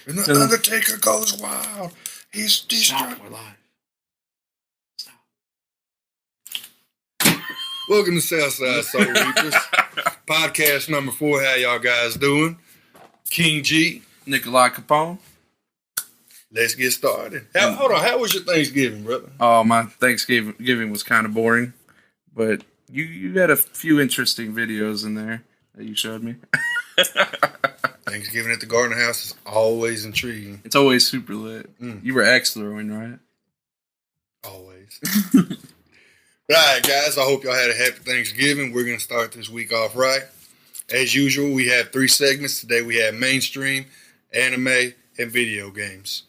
And the Undertaker goes wild. He's Stop, we're live. Stop. Welcome to Southside Soul Reapers. Podcast number 4. How y'all guys doing? King G. Nikolai Capone. Let's get started. Hold on. How was your Thanksgiving, brother? Oh, my Thanksgiving was kind of boring. But you had a few interesting videos in there that you showed me. Thanksgiving at the Garden House is always intriguing. It's always super lit. You were axe throwing, right? Always. Right, guys. I hope y'all had a happy Thanksgiving. We're going to start this week off right. As usual, we have 3 segments. Today we have mainstream, anime, and video games.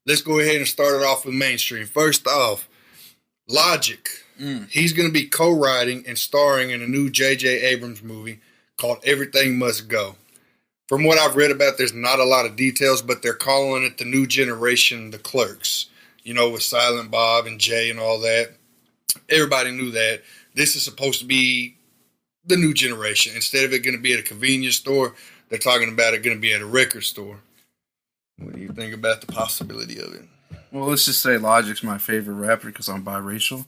Let's go ahead and start it off with mainstream. First off, Logic. He's going to be co-writing and starring in a new J.J. Abrams movie called Everything Must Go. From what I've read about, there's not a lot of details, but they're calling it the new generation, the Clerks. You know, with Silent Bob and Jay and all that. Everybody knew that. This is supposed to be the new generation. Instead of it going to be at a convenience store, they're talking about it going to be at a record store. What do you think about the possibility of it? Well, let's just say Logic's my favorite rapper because I'm biracial.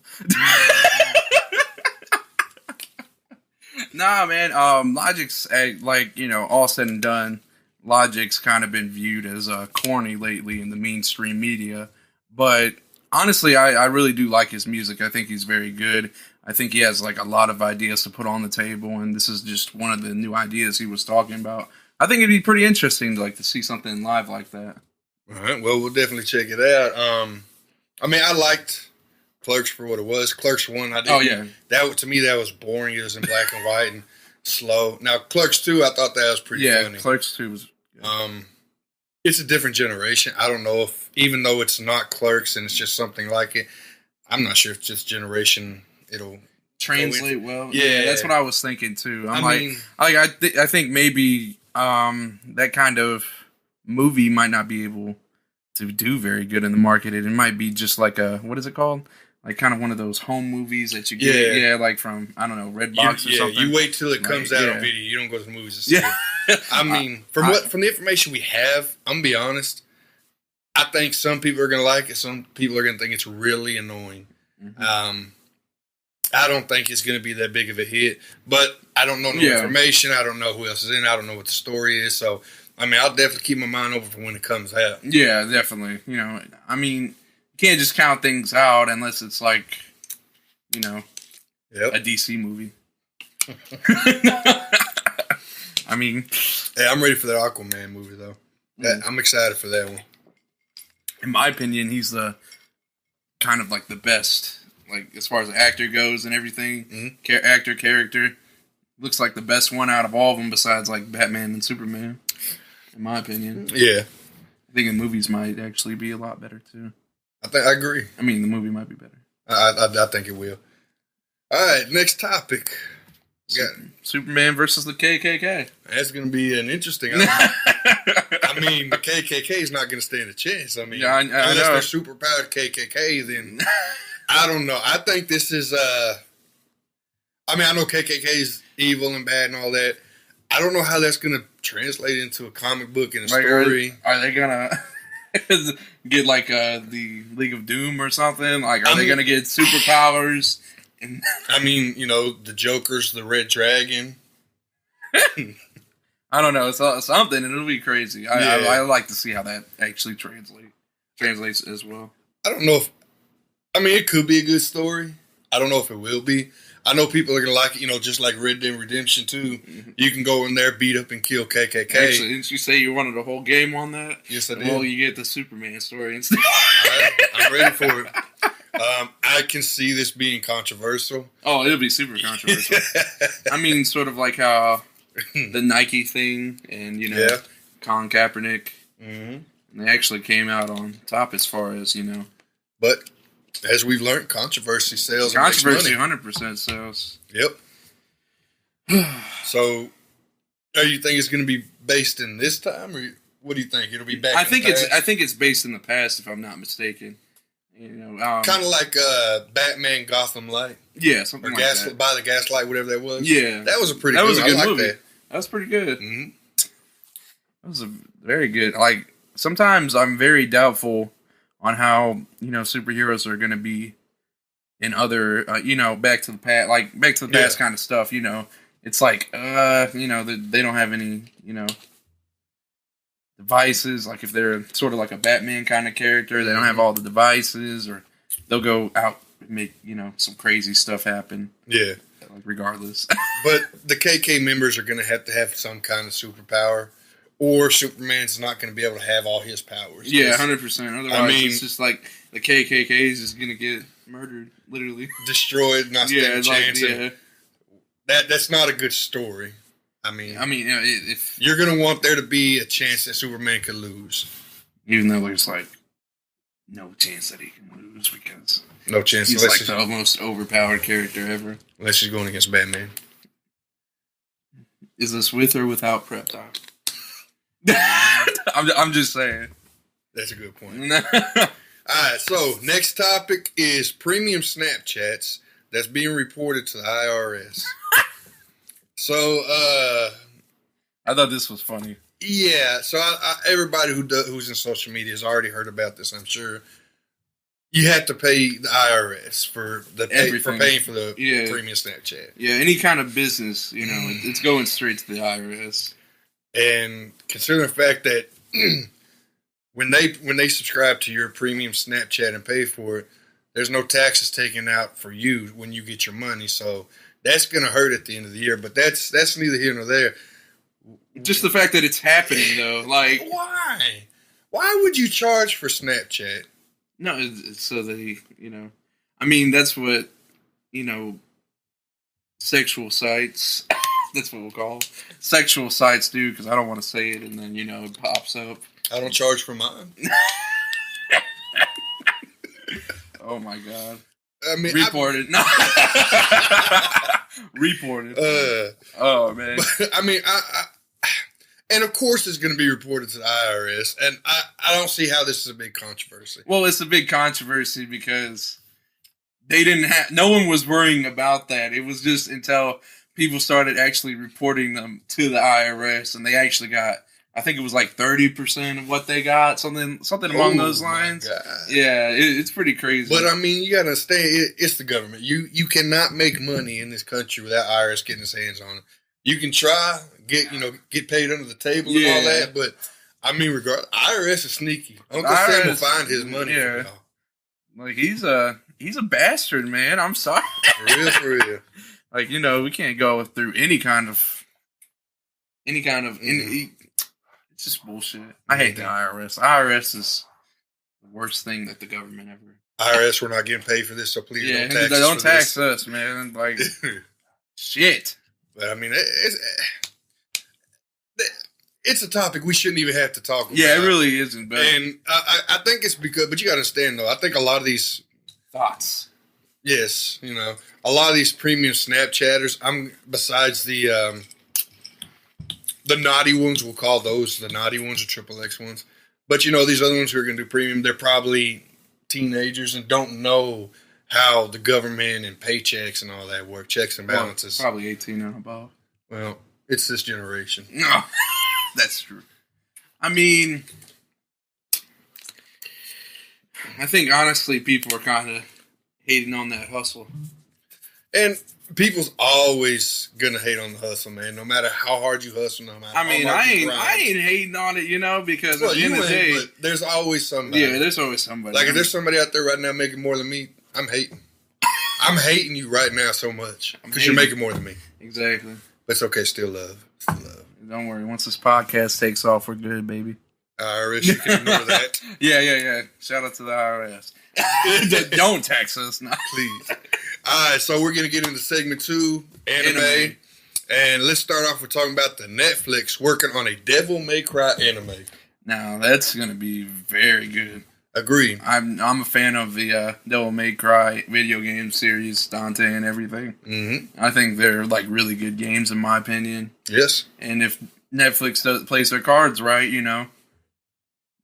Nah, man. Logic's like, you know, all said and done, Logic's kind of been viewed as corny lately in the mainstream media. But honestly, I really do like his music. I think he's very good. I think he has like a lot of ideas to put on the table, and this is just one of the new ideas he was talking about. I think it'd be pretty interesting to see something live like that. All right, well, we'll definitely check it out. I mean, I liked Clerks for what it was. Clerks 1, I did. Oh, yeah. To me, that was boring. It was in black and white and slow. Now, Clerks 2, I thought that was pretty funny. Yeah, Clerks 2 was good. It's a different generation. I don't know if, even though it's not Clerks and it's just something like it, I'm not sure if this generation it'll translate well. Yeah, that's what I was thinking too. I think maybe that kind of movie might not be able to do very good in the market. It might be just like what is it called? Like kind of one of those home movies that you get, like from, I don't know, Redbox or something. You wait till it comes out on video. You don't go to the movies to see it. I mean, from the information we have, I'm going to be honest, I think some people are going to like it. Some people are going to think it's really annoying. Mm-hmm. I don't think it's going to be that big of a hit, but I don't know information. I don't know who else is in it. I don't know what the story is. So, I mean, I'll definitely keep my mind open for when it comes out. Yeah, definitely. You know, I mean, you can't just count things out unless it's like, you know, a DC movie. I mean, hey, I'm ready for that Aquaman movie though. I'm excited for that one. In my opinion, he's the kind of like the best, like as far as the actor goes and everything. Mm-hmm. Character looks like the best one out of all of them, besides like Batman and Superman. In my opinion, yeah, I think the movies might actually be a lot better too. I agree. I mean, the movie might be better. I think it will. All right, next topic. Superman versus the KKK. That's going to be an interesting. I mean, the KKK is not going to stand a chance. I mean, unless they're super powered KKK, then I don't know. I think this is. I mean, I know KKK is evil and bad and all that. I don't know how that's going to translate into a comic book and a story. Are they going to get like the League of Doom or something? Like, are they going to get superpowers? I mean, you know, the Joker's the Red Dragon. I don't know. It's something. It'll be crazy. I like to see how that actually translates as well. I don't know if... I mean, it could be a good story. I don't know if it will be. I know people are going to like it, you know, just like Red Dead Redemption 2. Mm-hmm. You can go in there, beat up, and kill KKK. Actually, didn't you say you wanted a whole game on that? Yes, I did. Well, you get the Superman story instead. Right, I'm ready for it. I can see this being controversial. Oh, it'll be super controversial. I mean, sort of like how the Nike thing and, you know, Colin Kaepernick. Mm-hmm. And they actually came out on top as far as, you know. But as we've learned, controversy sells. Controversy 100% sells. Yep. So, do you think it's going to be based in this time, or what do you think? It'll be back. I think it's based in the past, if I'm not mistaken. You know, kind of like Batman Gotham Light. Yeah, something like that. By the Gaslight, whatever that was. Yeah. That was a pretty good movie. That was pretty good. Mm-hmm. That was a very good, like, sometimes I'm very doubtful on how, superheroes are going to be in other, back to the past, past kind of stuff, It's like, they don't have any, devices. Like if they're sort of like a Batman kind of character, they don't have all the devices, or they'll go out and make, some crazy stuff happen. Yeah. Like regardless. But the KK members are going to have some kind of superpower, or Superman's not going to be able to have all his powers. Yeah, 100%. Otherwise, it's just like the KKK is going to get murdered, literally. Destroyed, not stand a chance. Yeah. That's not a good story. If you're going to want there to be a chance that Superman could lose. Even though there's like no chance that he can lose because no chance. He's like the most overpowered character ever. Unless he's going against Batman. Is this with or without prep talk? I'm just saying. That's a good point. Alright, so next topic is premium Snapchats that's being reported to the IRS. So, I thought this was funny. Yeah, so everybody who's in social media has already heard about this, I'm sure. You have to pay the IRS for paying for the premium Snapchat. Yeah, any kind of business, it's going straight to the IRS. And considering the fact that when they subscribe to your premium Snapchat and pay for it, there's no taxes taken out for you when you get your money. So that's going to hurt at the end of the year. But that's neither here nor there. Just the fact that it's happening, though. Like, why? Why would you charge for Snapchat? No, it's so they, that's what, sexual sites, that's what we'll call them. Sexual sites do, because I don't want to say it, and then, it pops up. I don't charge for mine. Oh, my God. Reported. No. Reported. Oh, man. And of course it's going to be reported to the IRS, and I don't see how this is a big controversy. Well, it's a big controversy because no one was worrying about that. It was just until people started actually reporting them to the IRS, and they actually got, I think it was like 30% of what they got, something along those lines. Yeah, it's pretty crazy. But you got to understand, it's the government. You cannot make money in this country without IRS getting its hands on it. You can try, get paid under the table and all that, but regardless, IRS is sneaky. Uncle Sam will find his money. Yeah, like he's a bastard, man. I'm sorry. For real. Like we can't go through any kind of. It's just bullshit. I hate the IRS. IRS is the worst thing that the government ever. IRS, we're not getting paid for this, so please don't tax us, man. Like shit. But it's a topic we shouldn't even have to talk about. Yeah, it really isn't. But and I think it's because, but you got to understand though. I think a lot of these Thots. Yes, a lot of these premium Snapchatters. Besides the naughty ones. We'll call those the naughty ones or XXX ones. But these other ones who are going to do premium, they're probably teenagers and don't know how the government and paychecks and all that work, checks and balances. Probably 18 and above. Well, it's this generation. No, that's true. I think honestly people are kind of hating on that hustle. And people's always going to hate on the hustle, man, no matter how hard you hustle. No matter I ain't hating on it, because at the end of the day. But there's always somebody. Yeah, there's always somebody. Like if there's somebody out there right now making more than me, I'm hating. I'm hating you right now so much because you're making more than me. Exactly. But it's okay. Still love. Don't worry. Once this podcast takes off, we're good, baby. IRS, you can ignore that. Yeah. Shout out to the IRS. Don't tax us, now. Please. All right, so we're going to get into segment 2, anime. And let's start off with talking about the Netflix working on a Devil May Cry anime. Now, that's going to be very good. Agreed. I'm a fan of the Devil May Cry video game series, Dante and everything. Mm-hmm. I think they're like really good games in my opinion. Yes. And if Netflix plays their cards right,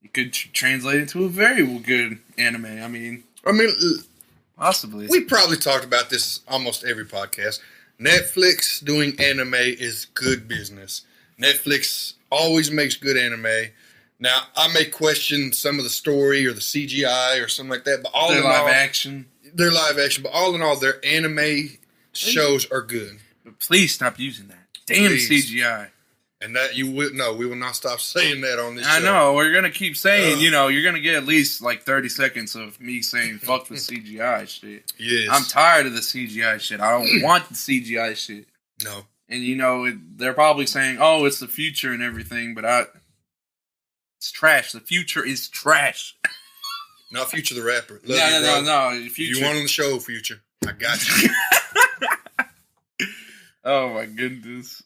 it could translate into a very good anime. Possibly. We probably talked about this almost every podcast. Netflix doing anime is good business. Netflix always makes good anime. Now, I may question some of the story or the CGI or something like that, but all They're in all, live action. they're live action. But all in all, their anime shows are good. But please stop using that. Damn Please. CGI. And that we will not stop saying that on this show. I know, we're going to keep saying, you're going to get at least like 30 seconds of me saying, fuck the CGI shit. Yes. I'm tired of the CGI shit. I don't want the CGI shit. No. And, they're probably saying, oh, it's the future and everything, but it's trash. The future is trash. Not Future the rapper. Love No. Future. You want on the show, Future. I got you. Oh, my goodness.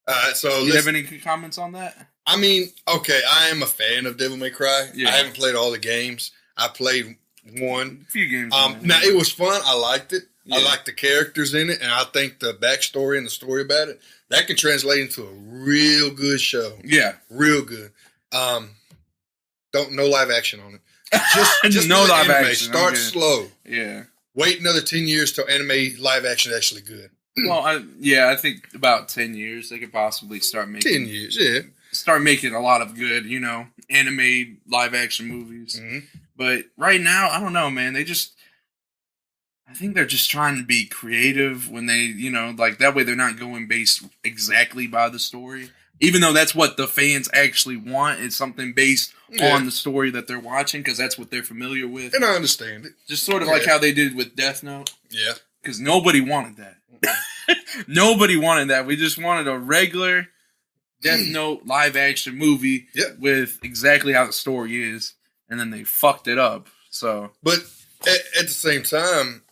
All right, so do you have any comments on that? I mean, okay, I am a fan of Devil May Cry. Yeah. I haven't played all the games. I played one. A few games. Now, it was fun. I liked it. Yeah. I liked the characters in it, and I think the backstory and the story about it, that can translate into a real good show. Yeah. Real good. No live action on it. Just no live anime. action. Start slow. Yeah. Wait another 10 years till anime live action is actually good. Well, I think about 10 years they could possibly start making 10 years, yeah. Start making a lot of good, anime live action movies. Mm-hmm. But right now, I don't know, man. I think they're just trying to be creative when they, like that way they're not going based exactly by the story. Even though that's what the fans actually want, it's something based on the story that they're watching because that's what they're familiar with. And I understand it. Just sort of like how they did with Death Note. Yeah. Because nobody wanted that. Nobody wanted that. We just wanted a regular Death Note live action movie with exactly how the story is, and then they fucked it up. So, but at the same time,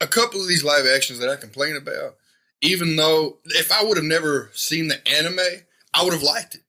a couple of these live actions that I complain about, even though if I would have never seen the anime, I would have liked it.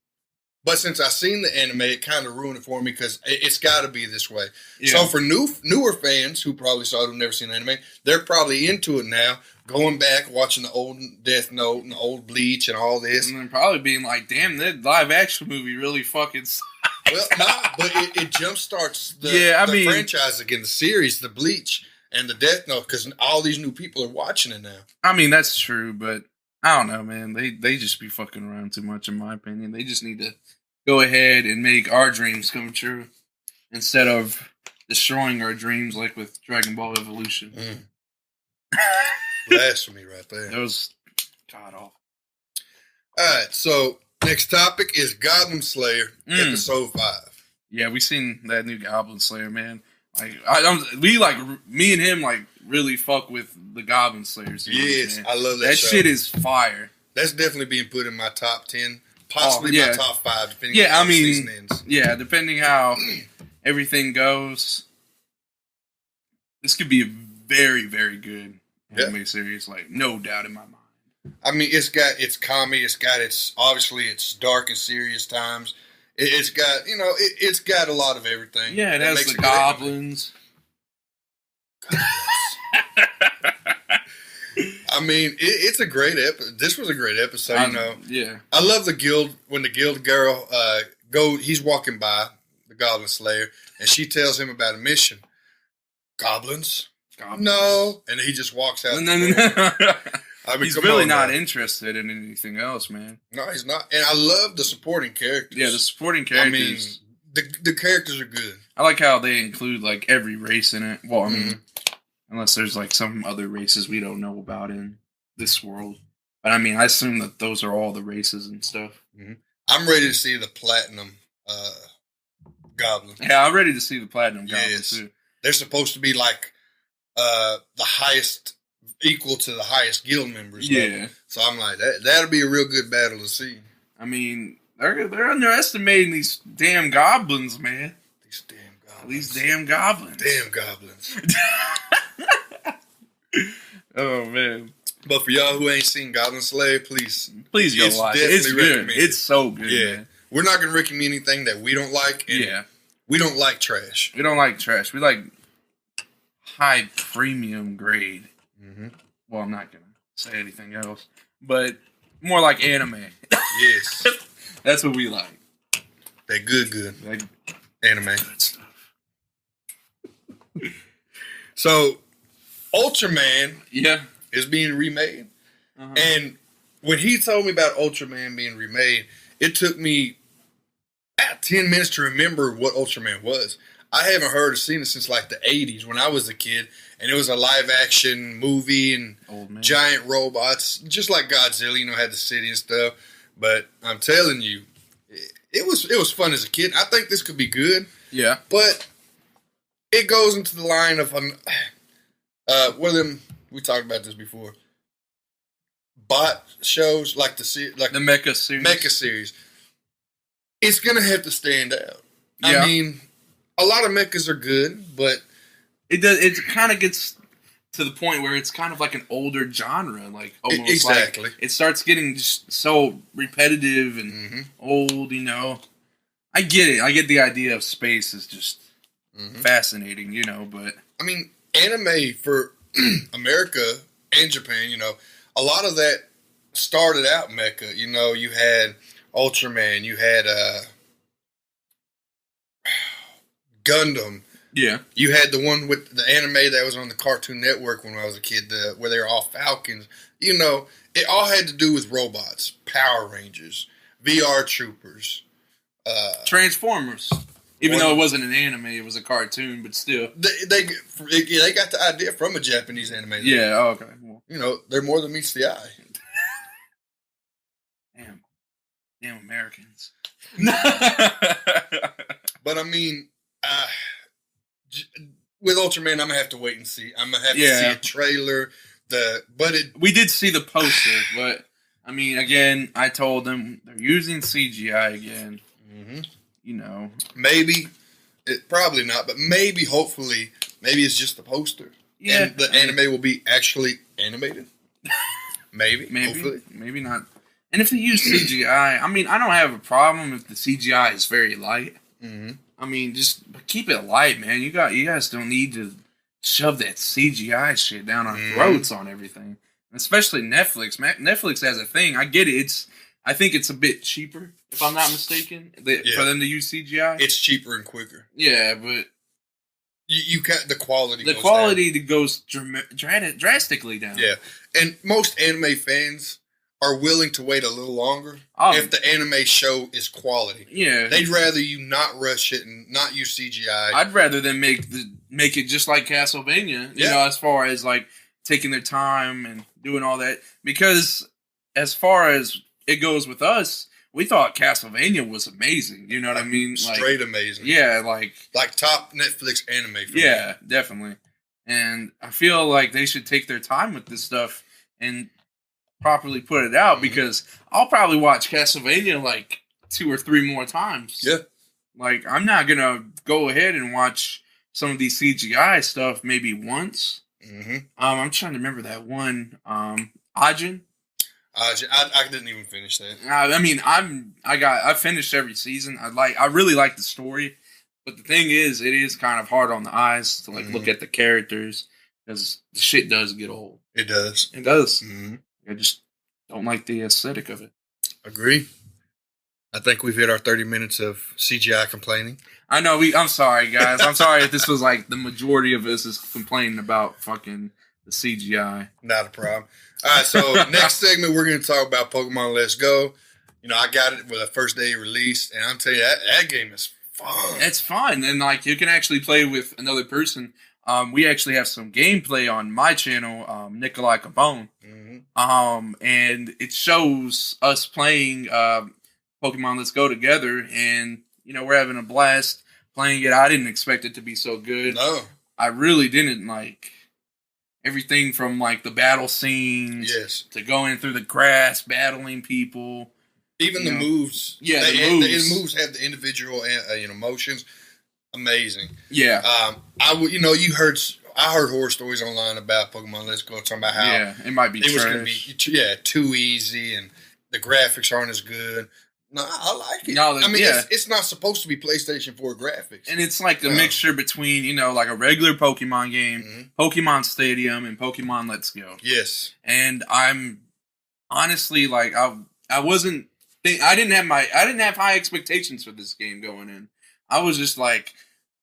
But since I've seen the anime, it kind of ruined it for me because it's got to be this way. Yeah. So for newer fans who probably saw it who've never seen anime, they're probably into it now, going back, watching the old Death Note and the old Bleach and all this. And then probably being like, damn, that live action movie really fucking sucks. Well, no, but it jumpstarts the franchise again, the series, the Bleach and the Death Note, because all these new people are watching it now. I mean, that's true, but I don't know, man. They just be fucking around too much, in my opinion. They just need to go ahead and make our dreams come true instead of destroying our dreams like with Dragon Ball Evolution. Blasphemy right there. That was god awful. Alright, so next topic is Goblin Slayer, episode 5. Yeah, we seen that new Goblin Slayer, man. Like me and him like really fuck with the Goblin Slayer series. Yes, man. I love that. That shit is fire. That's definitely being put in my top 10. Possibly my top 5, depending on how the season ends. Yeah, depending how everything goes. This could be a very, very good anime series, like no doubt in my mind. I mean, it's got its comedy, it's got its dark and serious times. It's got it's got a lot of everything. Yeah, it has the goblins. I mean, it's a great episode. This was a great episode, Yeah. I love the guild, when the guild girl, he's walking by, the Goblin Slayer, and she tells him about a mission. Goblins? No. And he just walks out. No. I mean, he's really not interested in anything else, man. No, he's not. And I love the supporting characters. Yeah, the supporting characters. I mean, the characters are good. I like how they include, like, every race in it. Well, I mean, unless there's, like, some other races we don't know about in this world. But, I mean, I assume that those are all the races and stuff. Mm-hmm. I'm ready to see the Platinum Goblin. Yeah, I'm ready to see the Platinum Goblin, too. They're supposed to be, like, the highest, equal to the highest guild members. Yeah. Level. So I'm like, that'll be a real good battle to see. I mean, they're underestimating these damn goblins, man. These damn goblins. Damn goblins. Oh, man. But for y'all who ain't seen Goblin Slayer, please go watch it. It's good. It's so good. Yeah. Man. We're not going to recommend anything that we don't like. And we don't like trash. We don't like trash. We like high premium grade. Mm-hmm. Well, I'm not going to say anything else. But more like anime. Yes. That's what we like. That good. Like anime. Good stuff. So, Ultraman is being remade. Uh-huh. And when he told me about Ultraman being remade, it took me I had 10 minutes to remember what Ultraman was. I haven't heard or seen it since like the 80s when I was a kid, and it was a live action movie and giant robots, just like Godzilla, had the city and stuff. But I'm telling you, it was fun as a kid. I think this could be good. Yeah. But it goes into the line of one of them, we talked about this before, bot shows like the Mecha series. Mecha series. It's going to have to stand out. Yeah. I mean, a lot of mechas are good, but it kind of gets to the point where it's kind of like an older genre, like almost exactly. Like it starts getting just so repetitive and old, I get it. I get the idea of space is just fascinating, but I mean, anime for America and Japan, a lot of that started out mecha. You had Ultraman, you had Gundam. Yeah. You had the one with the anime that was on the Cartoon Network when I was a kid, where they were all Falcons. It all had to do with robots, Power Rangers, VR Troopers. Transformers. Even though it wasn't an anime, it was a cartoon, but still. They got the idea from a Japanese anime. Yeah, okay. Well. They're more than meets the eye. Damn Americans. But I mean, with Ultraman, I'm gonna have to wait and see. I'm gonna have to see a trailer. We did see the poster, but I mean, again, I told them they're using CGI again. Maybe probably not, but maybe, hopefully, maybe it's just the poster. Yeah, and the anime will be actually animated. Maybe, hopefully, maybe not. And if they use CGI, I mean, I don't have a problem if the CGI is very light. I mean, just keep it light, man. You guys don't need to shove that CGI shit down our throats on everything. Especially Netflix. Netflix has a thing. I get it. I think it's a bit cheaper, if I'm not mistaken, for them to use CGI. It's cheaper and quicker. Yeah, but you can't. The quality goes drastically down. Yeah, and most anime fans are willing to wait a little longer if the anime show is quality. Yeah. They'd rather you not rush it and not use CGI. I'd rather them make it just like Castlevania, you know, as far as like taking their time and doing all that. Because as far as it goes with us, we thought Castlevania was amazing. You know what I mean? Straight amazing. Yeah, like top Netflix anime for me. Definitely. And I feel like they should take their time with this stuff and properly put it out, because I'll probably watch Castlevania like 2 or 3 more times. Yeah. Like, I'm not going to go ahead and watch some of these CGI stuff maybe once. I'm trying to remember that one. Ajin. I didn't even finish that. I mean, I finished every season. I really like the story, but the thing is, it is kind of hard on the eyes to look at the characters, because the shit does get old. It does. It does. I just don't like the aesthetic of it. Agree. I think we've hit our 30 minutes of CGI complaining. I know. I'm sorry, guys. I'm sorry if this was like the majority of us is complaining about fucking the CGI. Not a problem. All right, so next segment, we're going to talk about Pokemon Let's Go. I got it with the first day release, and I'm telling you, that game is fun. It's fun, and like you can actually play with another person. We actually have some gameplay on my channel, Nikolai Cabone. And it shows us playing Pokemon Let's Go together, and we're having a blast playing it. I didn't expect it to be so good. No, I really didn't. Like, everything from like the battle scenes to going through the grass, battling people. Even the moves. Yeah, the moves. The moves have the individual motions. Amazing. Yeah. I heard horror stories online about Pokemon Let's Go, talking about how it might be it was going to be too easy and the graphics aren't as good. No, I like it. No, it's not supposed to be PlayStation 4 graphics. And it's like the mixture between, like a regular Pokemon game, Pokemon Stadium, and Pokemon Let's Go. Yes. And I'm honestly like, I didn't have high expectations for this game going in. I was just like,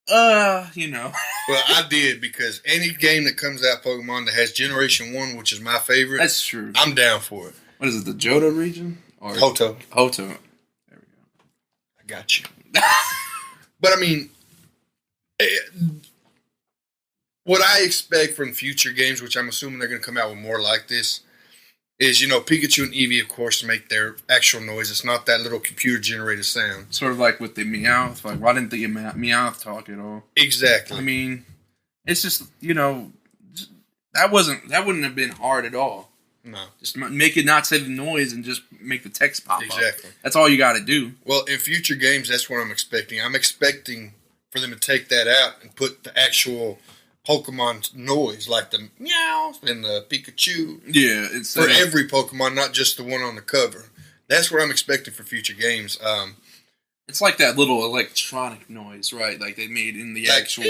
Well, I did, because any game that comes out Pokemon that has Generation 1, which is my favorite. That's true. I'm down for it. What is it, the Johto region? Or Hoto. There we go. I got you. But I mean, what I expect from future games, which I'm assuming they're going to come out with more like this, is, Pikachu and Eevee, of course, make their actual noise. It's not that little computer-generated sound. Sort of like with the Meowth. Like, why didn't the Meowth talk at all? Exactly. I mean, it's just, that wouldn't have been hard at all. No. Just make it not say the noise and just make the text pop up. Exactly. That's all you got to do. Well, in future games, that's what I'm expecting. I'm expecting for them to take that out and put the actual Pokemon noise, like the meow and the Pikachu. Yeah, for every Pokemon, not just the one on the cover. That's what I'm expecting for future games. It's like that little electronic noise, right? Like they made in the actual.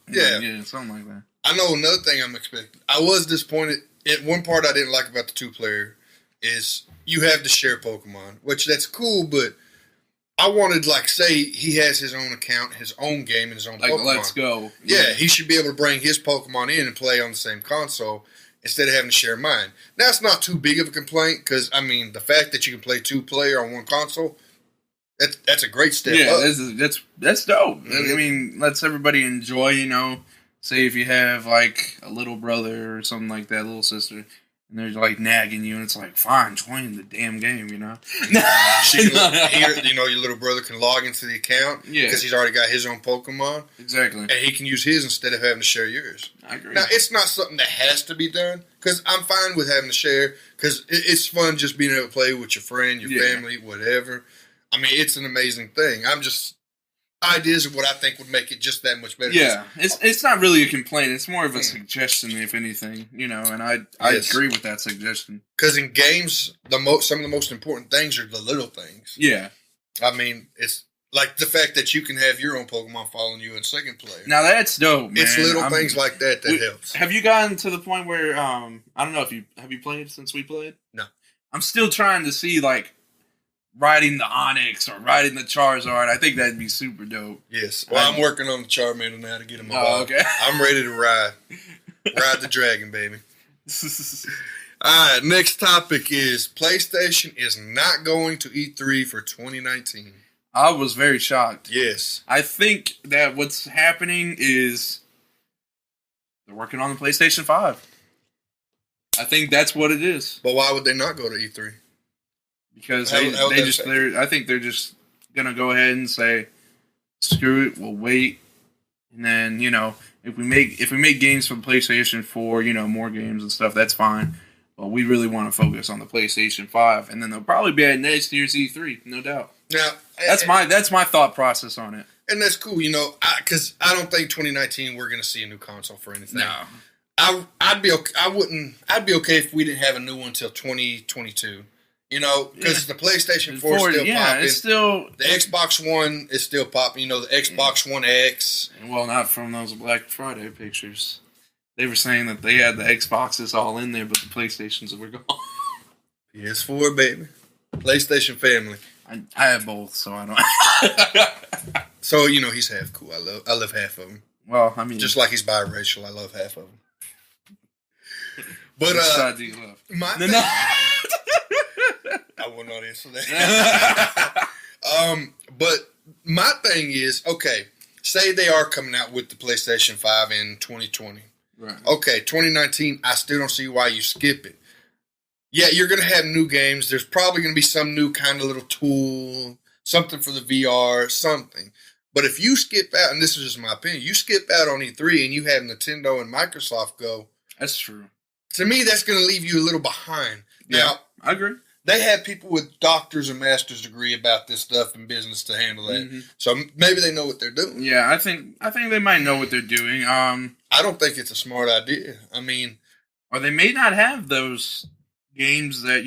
Yeah, something like that. I know another thing I'm expecting. I was disappointed. One part I didn't like about the 2-player is you have to share Pokemon, which that's cool, but I wanted, say he has his own account, his own game, and his own Pokemon. Let's go. Yeah, he should be able to bring his Pokemon in and play on the same console instead of having to share mine. Now, it's not too big of a complaint because, the fact that you can play 2-player on one console, that's a great step up. Yeah, that's dope. Mm-hmm. Lets everybody enjoy, say if you have, a little brother or something like that, little sister, and they're, nagging you, and it's fine, join the damn game, Your little brother can log into the account because he's already got his own Pokemon. Exactly. And he can use his instead of having to share yours. I agree. Now, it's not something that has to be done because I'm fine with having to share because it's fun just being able to play with your friend, your family, whatever. It's an amazing thing. Ideas of what I think would make it just that much better. Yeah, it's not really a complaint. It's more of a suggestion, if anything, and I agree with that suggestion. Because in games, some of the most important things are the little things. Yeah. It's like the fact that you can have your own Pokemon following you in second player. Now that's dope, man. It's little things like that helps. Have you gotten to the point where, I don't know if have you played since we played? No. I'm still trying to see, riding the Onyx or riding the Charizard. I think that'd be super dope. Yes. Well, I'm working on the Charmander now to get him evolved. Okay. I'm ready to ride the dragon, baby. All right, next topic is PlayStation is not going to E3 for 2019. I was very shocked. Yes. I think that what's happening is they're working on the PlayStation 5. I think that's what it is. But why would they not go to E3? Because I think they're just gonna go ahead and say, screw it, we'll wait, and then if we make games for the PlayStation 4, more games and stuff, that's fine. But we really want to focus on the PlayStation 5, and then they'll probably be at next year's E3, no doubt. Now that's my thought process on it, and that's cool, because I don't think 2019 we're gonna see a new console for anything. No, I'd be okay. I'd be okay if we didn't have a new one until 2022. Because the PlayStation 4 is still popping. It's still the Xbox One is still popping. The Xbox One X. Well, not from those Black Friday pictures. They were saying that they had the Xboxes all in there, but the PlayStations were gone. PS4, baby. PlayStation family. I have both, so I don't. So he's half cool. I love half of them. Well, just like he's biracial, I love half of them. But which side do you love? I will not answer that. But my thing is, okay, say they are coming out with the PlayStation 5 in 2020. Right. Okay, 2019, I still don't see why you skip it. Yeah, you're going to have new games. There's probably going to be some new kind of little tool, something for the VR, something. But if you skip out, and this is just my opinion, you skip out on E3 and you have Nintendo and Microsoft go. That's true. To me, that's going to leave you a little behind. Yeah, now, I agree. They have people with doctor's and master's degree about this stuff in business to handle that. Mm-hmm. So maybe they know what they're doing. Yeah, I think they might know what they're doing. I don't think it's a smart idea. Or they may not have those games that,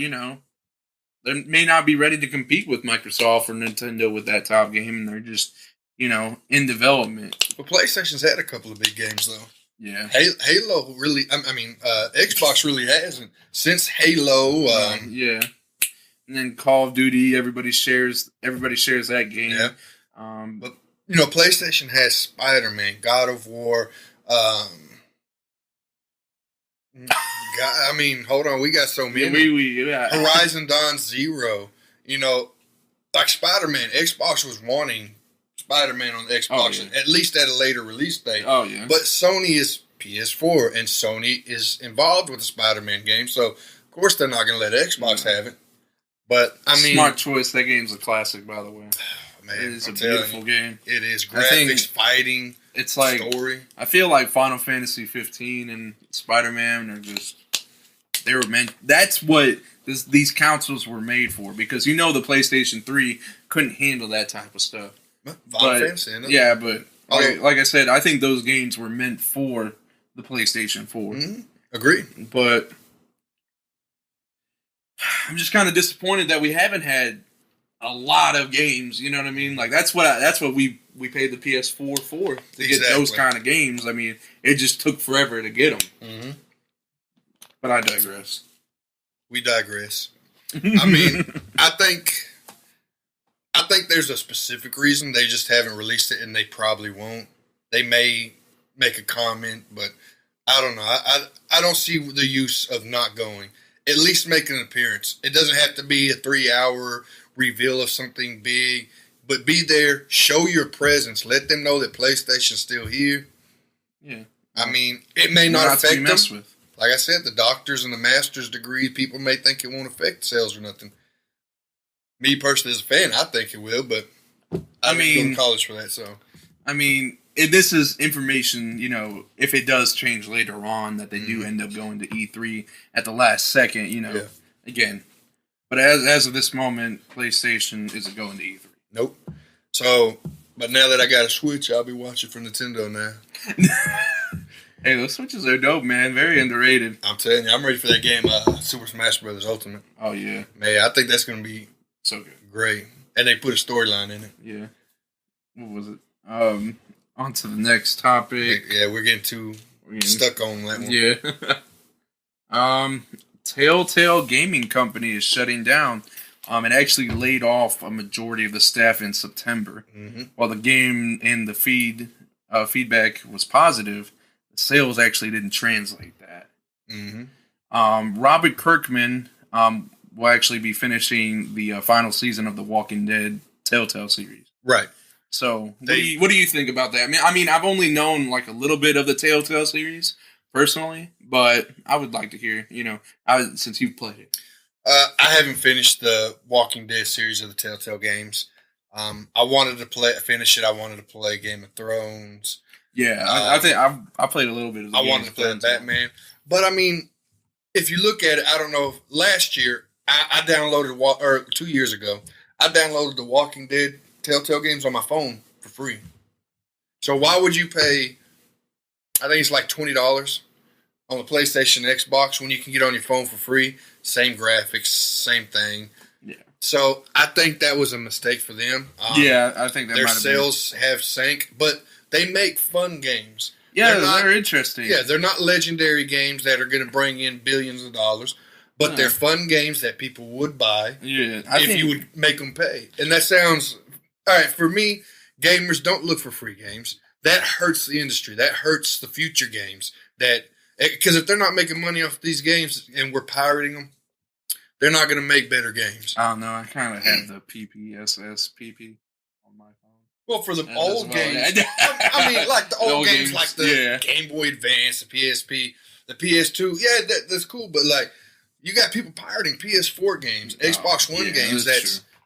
they may not be ready to compete with Microsoft or Nintendo with that top game, and they're just, in development. But PlayStation's had a couple of big games, though. Yeah. Halo really, Xbox really hasn't. Since Halo. Yeah. And then Call of Duty, everybody shares that game. Yeah. But PlayStation has SpiderMan, God of War. Hold on, we got so many. Yeah. Horizon Dawn Zero. like Spider-Man, Xbox was wanting Spider-Man on the Xbox, at least at a later release date. Oh, yeah. But Sony is PS4, and Sony is involved with the Spider-Man game, so of course they're not going to let Xbox have it. But, I mean... Smart choice. That game's a classic, by the way. Man, it is a beautiful game. It is. Graphics, fighting, it's like, story. I feel like Final Fantasy 15 and Spider-Man are just... They were meant... That's what these consoles were made for, because the PlayStation 3 couldn't handle that type of stuff. Yeah, but like I said, I think those games were meant for the PlayStation 4. Mm-hmm. Agreed. But I'm just kind of disappointed that we haven't had a lot of games. You know what I mean? Like that's what we paid the PS4 for, to get those kind of games. I mean, it just took forever to get them. Mm-hmm. But I digress. We digress. I mean, I think there's a specific reason they just haven't released it, and they probably won't. They may make a comment, but I don't know. I don't see the use of not going. At least make an appearance. It doesn't have to be a 3-hour reveal of something big, but be there, show your presence, let them know that PlayStation's still here. Yeah. I mean, it may not affect them. Like I said, the doctors and the master's degree, people may think it won't affect sales or nothing. Me personally, as a fan, I think it will, but I didn't go to college for that, so. I mean, this is information, if it does change later on, that they do end up going to E3 at the last second, again. But as of this moment, PlayStation isn't going to E3. Nope. So, but now that I got a Switch, I'll be watching for Nintendo now. Hey, those Switches are dope, man. Very underrated. I'm telling you, I'm ready for that game, Super Smash Bros. Ultimate. Oh, yeah. Man, I think that's going to be so good. Great. And they put a storyline in it. Yeah. What was it? On to the next topic. Yeah, we're getting stuck on that one. Yeah. Telltale Gaming Company is shutting down. It actually laid off a majority of the staff in September. Mm-hmm. While the game and the feedback was positive, the sales actually didn't translate that. Mm-hmm. Robert Kirkman will actually be finishing the final season of the Walking Dead Telltale series. Right. So, what do you think about that? I mean, I've only known like a little bit of the Telltale series personally, but I would like to hear, since you've played it. I haven't finished the Walking Dead series of the Telltale Games. I wanted to finish it. I wanted to play Game of Thrones. Yeah, I think I played a little bit of the I wanted to play Batman. But, I mean, if you look at it, I don't know, last year, I downloaded, 2 years ago, I downloaded the Walking Dead Telltale Games on my phone for free. So why would you pay, I think it's like $20 on the PlayStation and Xbox when you can get on your phone for free? Same graphics, same thing. Yeah. So I think that was a mistake for them. I think that their sales have sank, but they make fun games. Yeah, they're interesting. Yeah, they're not legendary games that are going to bring in billions of dollars, but they're fun games that people would buy if you would make them pay. And that sounds, all right, for me, gamers don't look for free games. That hurts the industry. That hurts the future games. Because if they're not making money off these games and we're pirating them, they're not going to make better games. I don't know. I kind of have the PPSSPP on my phone. Well, for the old games, I mean, like the old games, like the Game Boy Advance, the PSP, the PS2. Yeah, that's cool. But like, you got people pirating PS4 games, Xbox One games.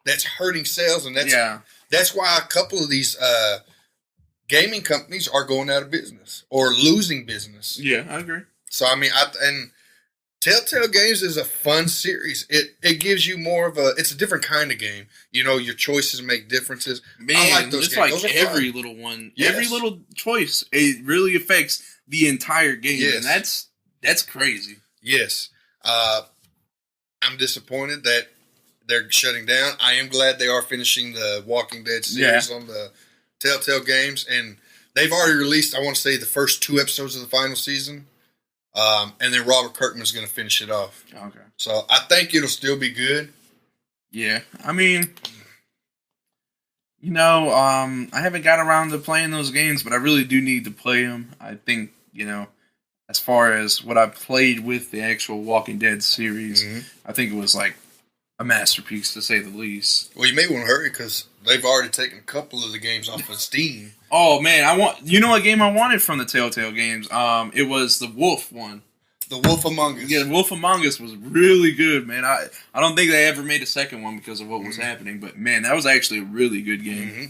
That's hurting sales, and that's why a couple of these gaming companies are going out of business or losing business. Yeah, I agree. So I mean, and Telltale Games is a fun series. It gives you more of it's a different kind of game. Your choices make differences. Man, I like those games. Like every little one, every little choice, it really affects the entire game, and that's crazy. Yes, I'm disappointed that they're shutting down. I am glad they are finishing the Walking Dead series on the Telltale Games, and they've already released, I want to say, the first 2 episodes of the final season. And then Robert Kirkman's going to finish it off. Okay. So I think it'll still be good. Yeah. I mean, I haven't got around to playing those games, but I really do need to play them. I think, as far as what I played with the actual Walking Dead series, I think it was like a masterpiece to say the least. Well, you may want to hurry because they've already taken a couple of the games off of Steam. Oh man, you know a game I wanted from the Telltale Games? It was the Wolf one. The Wolf Among Us. Yeah, Wolf Among Us was really good, man. I don't think they ever made a second one because of what was happening, but man, that was actually a really good game. Mm-hmm.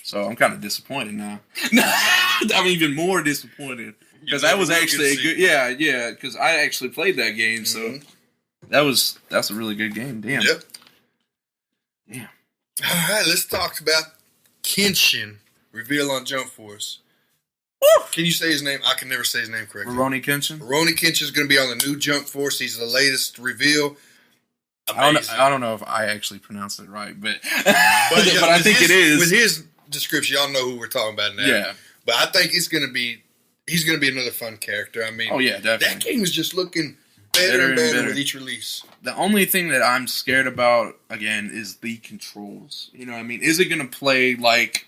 So I'm kind of disappointed now. I'm even more disappointed because that was actually a good. Yeah, because I actually played that game, so that's a really good game. Damn. Yep. Damn. All right, let's talk about Kenshin. Reveal on Jump Force. Woo! Can you say his name? I can never say his name correctly. Rurouni Kenshin? Rurouni Kenshin is going to be on the new Jump Force. He's the latest reveal. Amazing. I don't know if I actually pronounced it right, but I think it is. With his description, y'all know who we're talking about now. Yeah. But I think he's going to be another fun character. I mean, oh yeah, definitely. That game is just looking better and better with each release. The only thing that I'm scared about, again, is the controls. You know what I mean? Is it going to play like...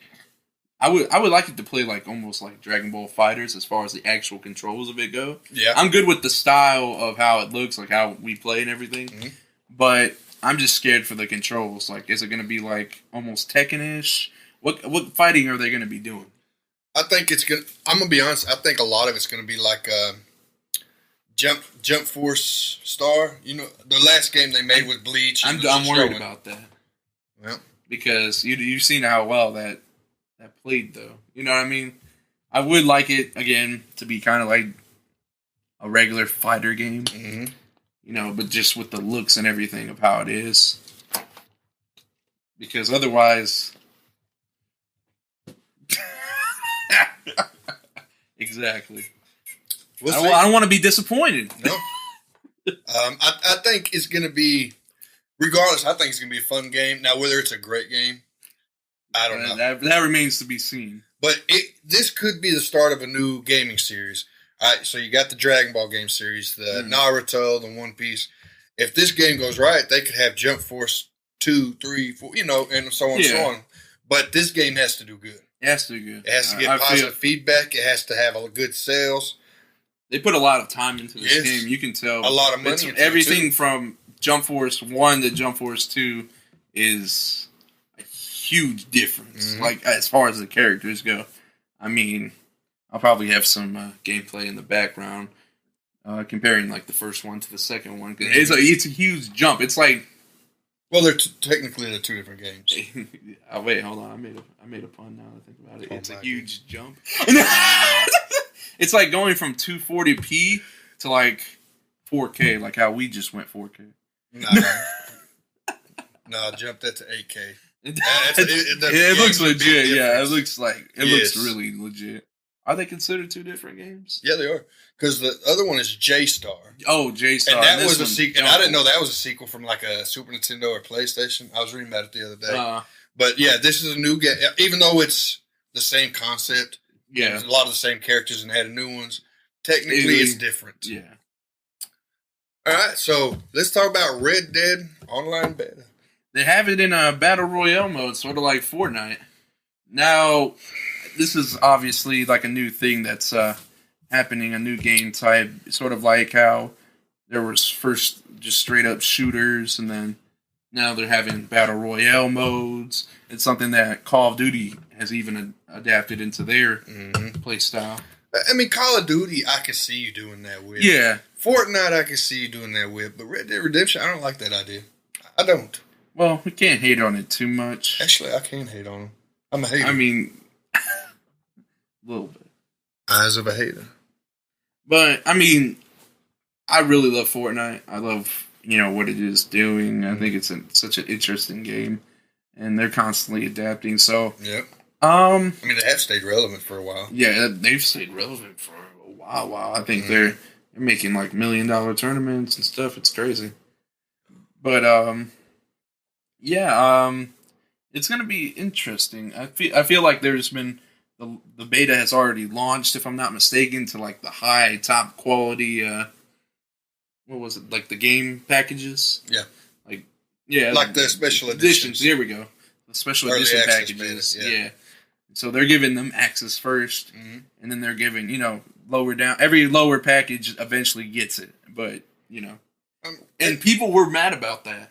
I would like it to play like almost like Dragon Ball Fighters as far as the actual controls of it go. Yeah. I'm good with the style of how it looks, like how we play and everything. Mm-hmm. But I'm just scared for the controls. Like, is it going to be like almost Tekken-ish? What fighting are they going to be doing? I think it's going to... I'm going to be honest. I think a lot of it's going to be like Jump Force Star. You know, the last game they made with Bleach. I'm worried about that. Well, because you've seen how well that played, though. You know what I mean? I would like it, again, to be kind of like a regular fighter game. Mm-hmm. You know, but just with the looks and everything of how it is. Because otherwise... Exactly. I don't want to be disappointed. No. I think it's going to be... Regardless, I think it's going to be a fun game. Now, whether it's a great game... I don't know. That remains to be seen. But this could be the start of a new gaming series. All right, so you got the Dragon Ball game series, the Naruto, the One Piece. If this game goes right, they could have Jump Force 2, 3, 4, you know, and so on and so on. But this game has to do good. It has to do good. It has to get positive feedback. It has to have a good sales. They put a lot of time into this game. You can tell. A lot of money. Everything from Jump Force 1 to Jump Force 2 is... huge difference, like as far as the characters go. I mean, I'll probably have some gameplay in the background comparing like the first one to the second one. It's a huge jump. It's like, well, technically they're two different games. Wait, hold on. I made a pun now that I think about it. It's a huge jump. It's like going from 240p to like 4K, like how we just went 4K. No, jump that to 8K. It looks legit. Yeah, it looks really legit. Are they considered two different games? Yeah, they are. Because the other one is J-Star. Oh, J-Star. And that was a sequel. And I didn't know that was a sequel from like a Super Nintendo or PlayStation. I was reading about it the other day. But yeah, this is a new game. Even though it's the same concept, a lot of the same characters and had new ones. Technically, it's different. Yeah. All right, so let's talk about Red Dead Online Beta. They have it in a battle royale mode, sort of like Fortnite. Now, this is obviously like a new thing that's happening, a new game type, sort of like how there was first just straight up shooters, and then now they're having battle royale modes. It's something that Call of Duty has even adapted into their play style. I mean, Call of Duty, I can see you doing that with. Yeah. Fortnite, I can see you doing that with. But Red Dead Redemption, I don't like that idea. I don't. Well, we can't hate on it too much. Actually, I can hate on him. I'm a hater. I mean, a little bit. Eyes of a hater. But, I mean, I really love Fortnite. I love, what it is doing. I think it's such an interesting game. And they're constantly adapting, so... Yep. I mean, they have stayed relevant for a while. Yeah, they've stayed relevant for a while. Wow. I think they're making, like, $1 million tournaments and stuff. It's crazy. But, it's going to be interesting. I feel like there's been the beta has already launched, if I'm not mistaken, to like the high top quality. What was it, like the game packages? Yeah, like the special editions. There we go. The special edition packages. Yeah. So they're giving them access first, and then they're giving lower down. Every lower package eventually gets it, but and people were mad about that.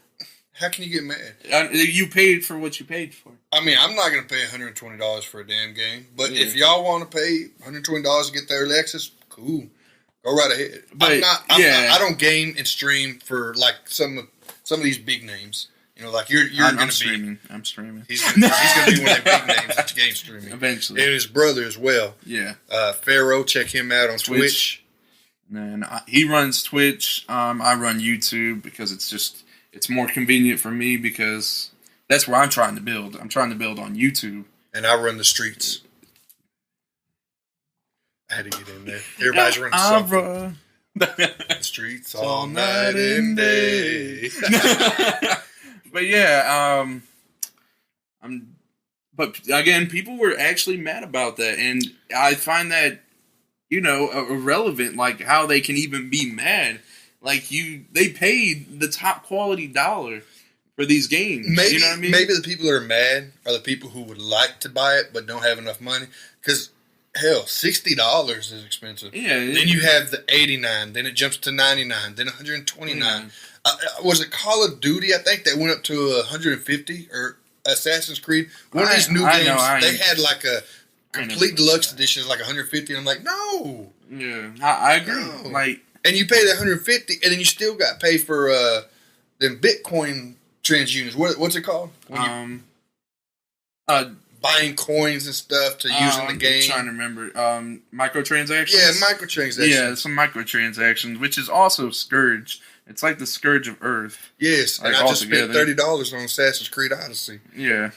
How can you get mad? You paid for what you paid for. I mean, I'm not going to pay $120 for a damn game, but if y'all want to pay $120 to get the early access, cool. Go right ahead. But I don't game and stream for like some of these big names. You know, like you're going to be streaming. I'm streaming. He's going to be one of the big names that's game streaming eventually, and his brother as well. Yeah, Pharaoh, check him out on Twitch. And he runs Twitch. I run YouTube because it's more convenient for me because that's where I'm trying to build. I'm trying to build on YouTube, and I run the streets. I had to get in there. Everybody's running something. The streets all night and day. But yeah, but again, people were actually mad about that, and I find that, you know, irrelevant. Like how they can even be mad. Like they paid the top quality dollar for these games. Maybe, you know what I mean? Maybe the people that are mad are the people who would like to buy it but don't have enough money. Because hell, $60 is expensive. Yeah. Then you have the $89. Then it jumps to $99. Then $129. Was it Call of Duty? I think that went up to $150 or Assassin's Creed. One of these new games, they had like a complete deluxe edition, like $150. And I'm like, no. Yeah, I agree. No. Like, and you pay the $150, and then you still got to pay for them Bitcoin TransUnions. What's it called? Buying coins and stuff to use in the game. I'm trying to remember. Microtransactions? Yeah, microtransactions. Yeah, some microtransactions, which is also Scourge. It's like the Scourge of Earth. Yes, like, and I just spent $30 on Assassin's Creed Odyssey. Yeah.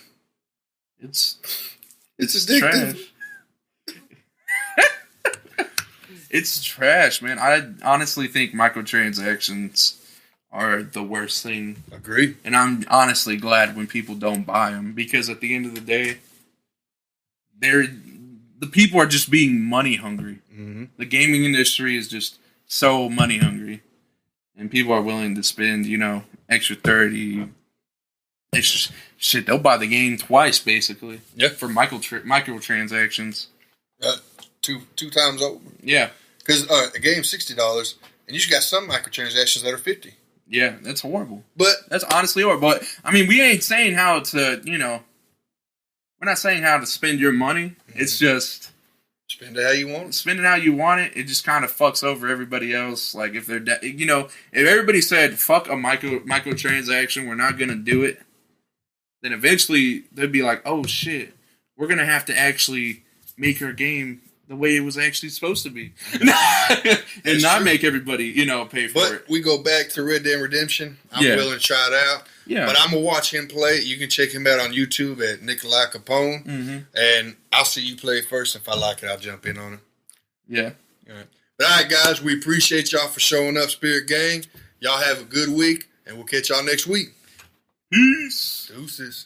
It's addictive. Trash. It's trash, man. I honestly think microtransactions are the worst thing. Agreed. And I'm honestly glad when people don't buy them, because at the end of the day, the people are just being money hungry. Mm-hmm. The gaming industry is just so money hungry, and people are willing to spend, you know, extra 30, extra shit. They'll buy the game twice, basically. Yep. For microtransactions. Two times over. Yeah. Because a game's $60, and you just got some microtransactions that are $50. Yeah, that's horrible. But that's honestly horrible. But I mean, we ain't saying how to, you know, we're not saying how to spend your money. Mm-hmm. It's just spend it how you want it. Spend it how you want it. It just kind of fucks over everybody else. Like if they're, you know, if everybody said fuck a microtransaction, we're not gonna do it, then eventually they'd be like, oh shit, we're gonna have to actually make our game the way it was actually supposed to be. And not make everybody, you know, pay for it. But we go back to Red Dead Redemption. I'm willing to try it out. Yeah. But I'm going to watch him play. You can check him out on YouTube at Nikolai Capone. Mm-hmm. And I'll see you play first. If I like it, I'll jump in on it. Yeah. All right. But all right, guys, we appreciate y'all for showing up, Spirit Gang. Y'all have a good week, and we'll catch y'all next week. Peace. Deuces.